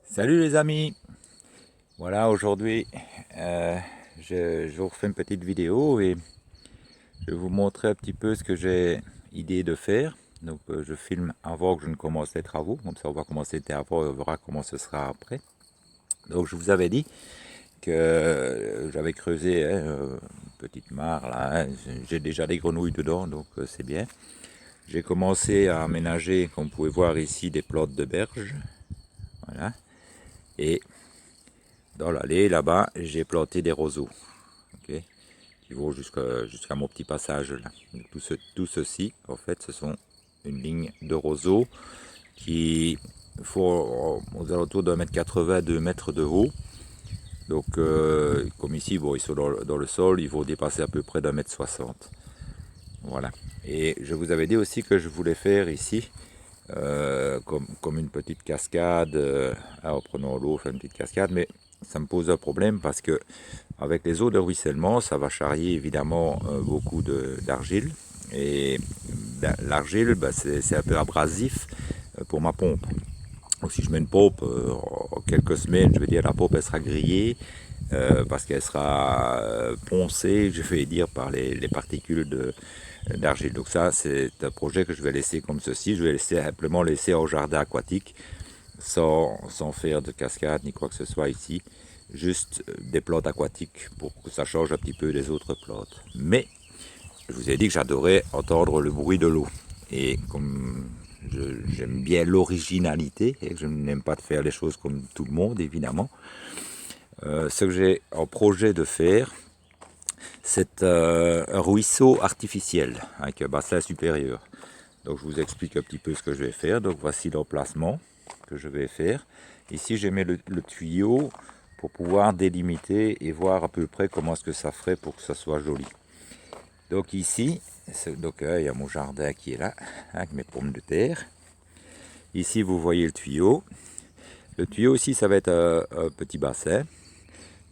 Salut les amis, voilà aujourd'hui je vous refais une petite vidéo et je vais vous montrer un petit peu ce que j'ai idée de faire. Donc je filme avant que je ne commence les travaux, comme ça on va commencer les travaux et on verra comment ce sera après. Donc je vous avais dit que j'avais creusé une petite mare là, hein. J'ai déjà des grenouilles dedans donc c'est bien. J'ai commencé à aménager, comme vous pouvez voir ici, des plots de berge. Voilà. Et dans l'allée là-bas, j'ai planté des roseaux, ok, qui vont jusqu'à mon petit passage là. Tout ceci, en fait, ce sont une ligne de roseaux qui font aux alentours d'un mètre 80, 2 mètres de haut. Donc, comme ici, bon, ils sont dans le sol, ils vont dépasser à peu près d'un mètre 60. Voilà. Et je vous avais dit aussi que je voulais faire ici, comme une petite cascade, en prenant l'eau, faire une petite cascade, mais ça me pose un problème parce que avec les eaux de ruissellement, ça va charrier évidemment beaucoup d'argile. Et ben, l'argile, ben, c'est un peu abrasif pour ma pompe. Donc si je mets une pompe, en quelques semaines, je vais dire la pompe elle sera grillée parce qu'elle sera poncée, je vais dire, par les particules d'argile. Donc ça, c'est un projet que je vais laisser comme ceci. Je vais simplement laisser en jardin aquatique sans faire de cascade ni quoi que ce soit ici. Juste des plantes aquatiques pour que ça change un petit peu des autres plantes. Mais je vous ai dit que j'adorais entendre le bruit de l'eau. Et comme j'aime bien l'originalité et que je n'aime pas de faire les choses comme tout le monde, évidemment, ce que j'ai en projet de faire, c'est un ruisseau artificiel avec un bassin supérieur. Donc je vous explique un petit peu ce que je vais faire. Donc voici l'emplacement que je vais faire. Ici j'ai mis le tuyau pour pouvoir délimiter et voir à peu près comment est-ce que ça ferait pour que ça soit joli. Donc ici, donc, il y a mon jardin qui est là, avec mes pommes de terre. Ici vous voyez le tuyau. Le tuyau ici ça va être un petit bassin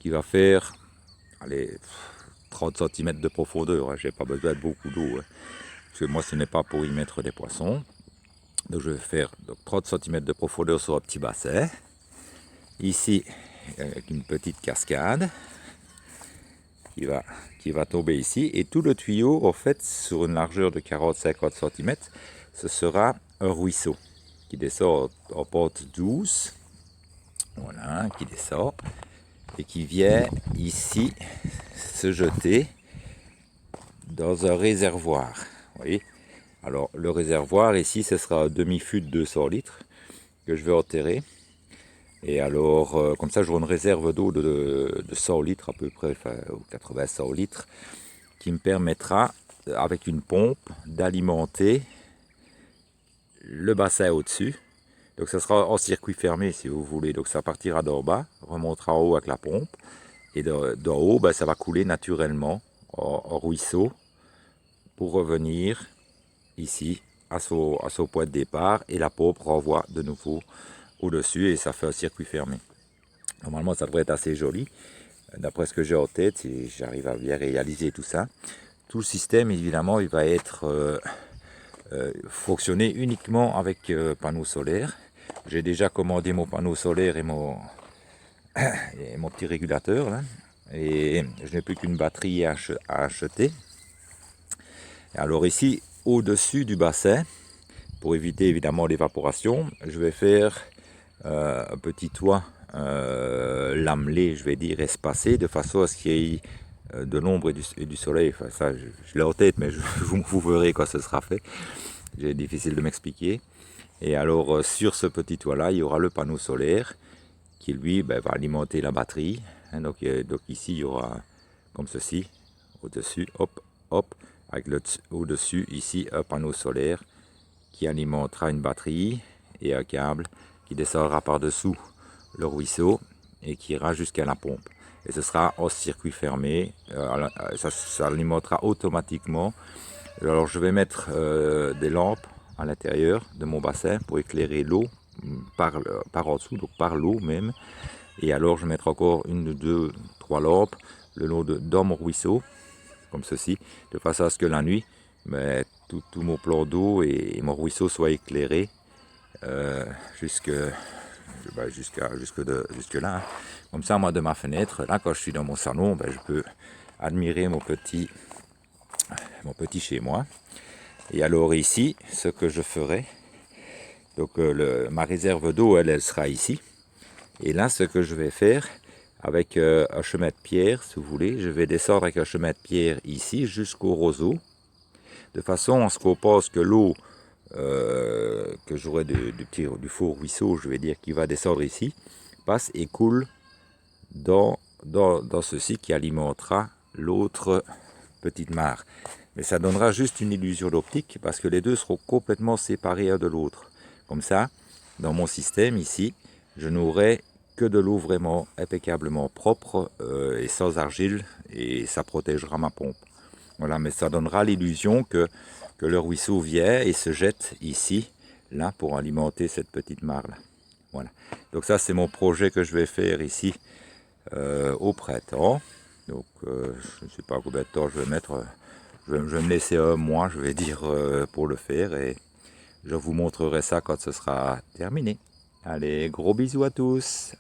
qui va faire allez, 30 cm de profondeur. Hein. J'ai pas besoin de beaucoup d'eau. Hein. Parce que moi ce n'est pas pour y mettre des poissons. Donc je vais faire donc, 30 cm de profondeur sur un petit bassin. Ici, avec une petite cascade qui va tomber ici. Et tout le tuyau, en fait, sur une largeur de 40-50 cm, ce sera un ruisseau qui descend en pente douce. Voilà, qui descend et qui vient ici se jeter dans un réservoir. Vous voyez? Alors, le réservoir ici, ce sera un demi-fût de 200 litres que je vais enterrer. Et alors, comme ça, j'aurai une réserve d'eau de 100 litres à peu près, enfin, 80-100 litres, qui me permettra, avec une pompe, d'alimenter le bassin au-dessus. Donc ça sera en circuit fermé si vous voulez. Donc ça partira d'en bas, remontera en haut avec la pompe. Et d'en haut, ben, ça va couler naturellement en ruisseau pour revenir ici à son point de départ. Et la pompe renvoie de nouveau au-dessus et ça fait un circuit fermé. Normalement, ça devrait être assez joli. D'après ce que j'ai en tête, si j'arrive à bien réaliser tout ça, tout le système, évidemment, il va être fonctionner uniquement avec panneaux solaires. J'ai déjà commandé mon panneau solaire et mon petit régulateur. Là. Et je n'ai plus qu'une batterie à acheter. Alors ici, au-dessus du bassin, pour éviter évidemment l'évaporation, je vais faire un petit toit lamelé, je vais dire, espacé, de façon à ce qu'il y ait de l'ombre et du soleil. Enfin, ça, je l'ai en tête, mais vous verrez quand ce sera fait. C'est difficile de m'expliquer. Et alors, sur ce petit toit-là, il y aura le panneau solaire qui, lui, ben, va alimenter la batterie. Hein, donc ici, il y aura comme ceci, au-dessus, hop, hop, avec au-dessus, ici, un panneau solaire qui alimentera une batterie et un câble qui descendra par-dessous le ruisseau et qui ira jusqu'à la pompe. Et ce sera en circuit fermé, ça alimentera automatiquement. Alors je vais mettre des lampes à l'intérieur de mon bassin pour éclairer l'eau par en dessous, donc par l'eau même. Et alors je vais mettre encore une, deux, trois lampes le long dans mon ruisseau, comme ceci, de façon à ce que la nuit, mais tout mon plan d'eau et mon ruisseau soient éclairés jusque jusque là. Hein. Comme ça, moi, de ma fenêtre, là, quand je suis dans mon salon, je peux admirer mon petit chez moi. Et alors ici, ce que je ferai, donc ma réserve d'eau, elle sera ici. Et là, ce que je vais faire, avec un chemin de pierre, si vous voulez, je vais descendre avec un chemin de pierre ici jusqu'au roseau, de façon à ce qu'on pense que l'eau que j'aurai du faux ruisseau, je vais dire, qui va descendre ici, passe et coule dans ceci qui alimentera l'autre petite mare. Mais ça donnera juste une illusion d'optique parce que les deux seront complètement séparés un de l'autre. Comme ça, dans mon système ici, je n'aurai que de l'eau vraiment impeccablement propre et sans argile, et ça protégera ma pompe. Voilà, mais ça donnera l'illusion que le ruisseau vient et se jette ici, là, pour alimenter cette petite mare là. Voilà. Donc ça, c'est mon projet que je vais faire ici au printemps. Donc je ne sais pas combien de temps je vais mettre. Je vais me laisser un mois, je vais dire, pour le faire, et je vous montrerai ça quand ce sera terminé. Allez, gros bisous à tous!